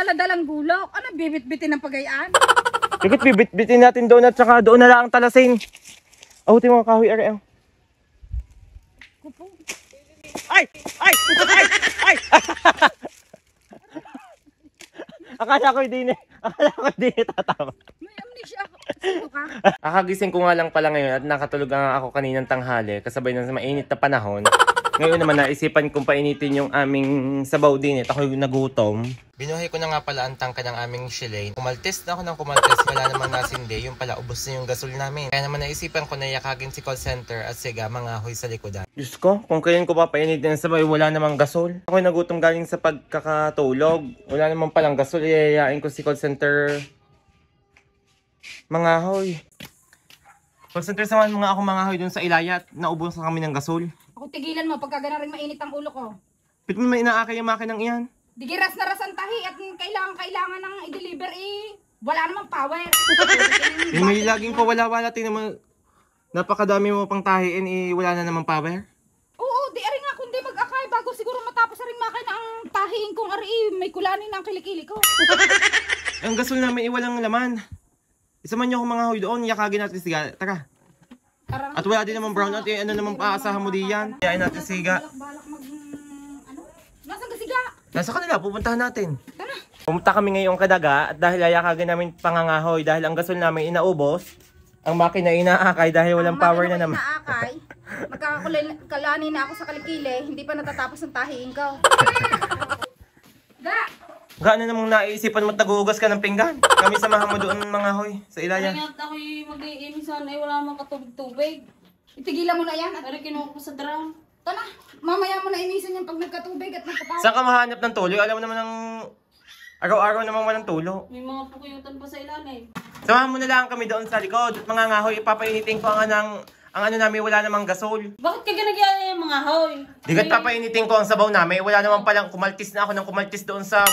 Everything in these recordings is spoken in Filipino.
kadala-dalang gulok. Ano, bibit-bitin ng pagayaan? Bakit bibit-bitin natin doon at saka doon na lang ang talasin? Ahutin mo ang kahoy, Ariel. Kupo. Ay! Ay! Ay! Ay! Akala ko hindi tatama. May amnesia ako. Sino ka? Kakagising ko nga lang pala ngayon at nakatulog nga ako kaninang tanghali kasabay ng mainit na panahon. Ngayon naman naisipan kong painitin yung aming sabaw din. Ako yung nagutom. Binuhay ko na nga pala ang tangka ng aming Shilane. Kumaltes na ako ng kumaltes. Wala namang nasindi. Yung pala, ubos na yung gasol namin. Kaya naman naisipan ko na yakagin si call center at siga mangahoy sa likodan. Diyos ko, kung kailan ko papainitin ang sabaw, wala namang gasol. Ako yung nagutom galing sa pagkakatulog. Wala namang palang gasol. Iayayain ko si call center mangahoy. Call center, samahan mo nga ako mangahoy dun sa Ilaya at naubos na kami ng gasol. Ako tigilan mo pagka gana rin mainit ang ulo ko. Pit mo may inaakay yung makinang iyan. Digiras na rasan tahi at kailangan ng i-deliver wala namang power. Yung may laging pawala-wala, tingnan mo, napakadami mo pang tahiin, wala na namang power. Oo, di ari nga kundi mag-akay bago siguro matapos rin makin ang tahiin kong ari may kulanin ng kilikili ko. Ang gasol namin walang laman. Isaman niyo ako mga hoy doon, yakagin natin siga. Tara. At wala din naman brown out, ano naman paaasahan mo diyan. Yain natin siga. Balak mag Nasaan ka siga? Nasa kanila, pupuntahan natin. Tara. Pumunta kami ngayong kadaga at dahil ayakagin namin pangangahoy dahil ang gasol namin inaubos, ang makina inaakay dahil walang power na naman. Inaakay. Magkakakulani na ako sa kalikili, hindi pa natatapos ang tahiin ko. Ga! Gaano namang naisipan mo at naguhugas ka ng pinggan? Kami samahan mo doon mga hoy sa Ilaya. Kaya ako'y mag-iimisan ay wala namang katubig-tubig. Itigilan mo na yan. Pero kinuha ko sa drum. Ito na, mamaya mo na imisan yung pag nagkatubig at nagkatawa. Saan ka mahanap ng tulo? Alam mo naman ng araw-araw naman walang tulo. May mga pukuyutan pa sa ilalim. Samahan mo na lang kami doon sa likod. At mga ngahoy, ipapainitin ko ang ano namin, wala namang gasol. Bakit ka ginagaya yung mga hoy? Digat papainitin ko ang sabaw namin, wala namang palang kumaltis na ako ng kumaltis doon sa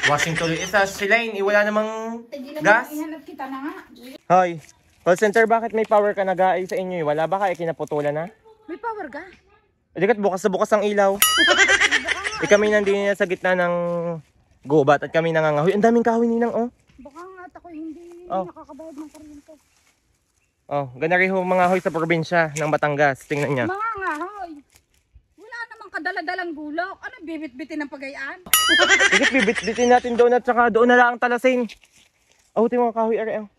washing tuloy. Sa Shilane, wala namang Tigilan gas. mo, ihanap kita na nga. Hoy, call center, bakit may power ka nag-aay sa inyo? Wala ba kaya kinaputulan na? May power ka? Digat bukas na bukas ang ilaw. Kami nandito sa gitna ng gubat at kami nangangahoy. Ang daming kahoy ninang, oh. Baka nga at ako hindi Oh. nakakabayad ng kuryente. Oh, ganari ho mga hoy sa probinsya ng Batangas. Tingnan niya. Mga nga, hoy. Wala namang kadala-dalang gulok. Ano, bibit-bitin ng pagayaan? Digat bibit-bitin natin doon at saka doon na lang ang talasin. Ahutin mo ang kahoy, Ariel.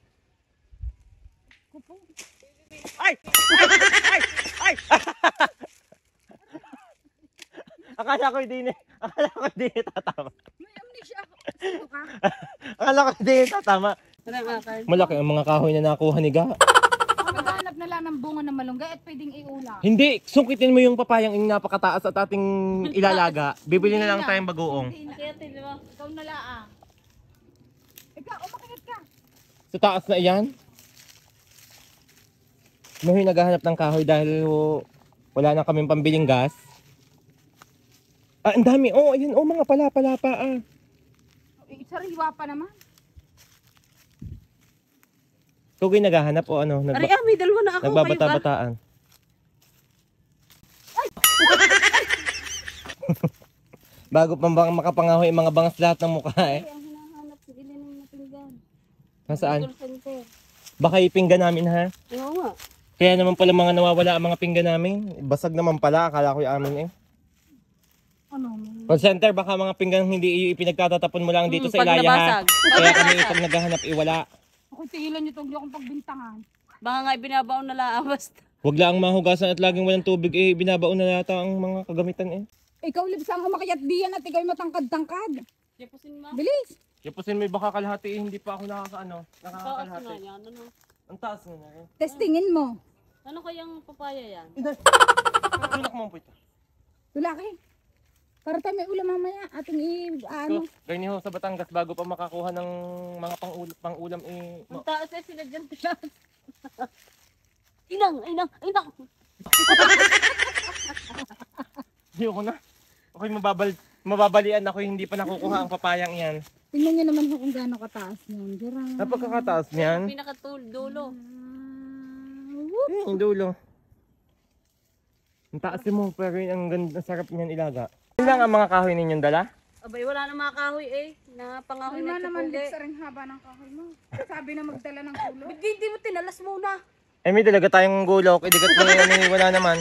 Kupo. Ay! Ay! Ay! Ay! Akala ko hindi tatama. May amnesia ako. Sino ka? Akala ko hindi tatama. Malaki ang mga kahoy na nakuha ni Ga. Maghanap na lang ng bunga ng malunggay at pwedeng iulam. Hindi, sungkitin mo yung papayang yung napakataas at ating ilalaga. Bibili na lang tayong bagoong. Hindi na. Kaya di ba? Ikaw na laang. Ikaw, umakit ka. Sa taas na iyan. Mahoy naghahanap ng kahoy dahil wala na kaming pambiling gas. Ah, ang dami. Oh, ayun. Oh, mga palapa-lapa ah. Sariwa pa naman. Ikaw kayo naghahanap o ano? Ari, may dalawa na ako. Nagbabata-bataan. Bago pang makapangahoy ang mga bangas lahat ng mukha eh. Ang hinahanap sa gilin ng napinggan. Nasaan? Call center. Baka ipinggan namin ha? Oo nga. Kaya naman pala mga nawawala ang mga pinggan namin. Basag naman pala. Akala ko yung amin eh. Ano? Call center, baka mga pinggan hindi ipinagtatatapon mo lang dito sa Pag Ilaya ha. nabasag. Kaya kami pag naghahanap iwala. Ako tigilan niyo itong akong pagbintangan. Baka nga ibinabaon na lang basta. Huwag lang mahugasan at laging walang tubig eh. Binabaon na yata ang mga kagamitan eh. Ikaw libsang umakyat diyan at ikaw matangkad-tangkad. Tipusin mo. Bilis! Yapusin may baka kalahati eh. Hindi pa ako Taas nakakalahati. na yan. Ano? Ang taas na eh. Testingin mo. Ano kayang papaya yan? Tulak mo po ito. Tulaki. Para tayo may ulam mamaya. Ating ano. Ganyan ho sa Batangas bago pa makakuha ng mga pang-ulam eh. Ang taas eh sila dyan tilas. Inang! Ayoko na. Okay, mababalian ako hindi pa nakukuha ang papayang yan. Tingnan niyo naman kung gaano kataas niyan. Dirang. Napagkakataas niyan. Pinakadulo. Yung dulo. Ang taas mo pero ang ganda, sarap niyan ilaga. Yun lang ang mga kahoy ninyong dala? Abay, wala na mga kahoy eh. Na pangahoy Ay na naman, tsipuli. sa ring haba ng kahoy mo. Sabi na magdala ng kulo. Hindi mo tinalas muna. Eh, may dalaga tayong gulok. Idigat mo yan, wala naman.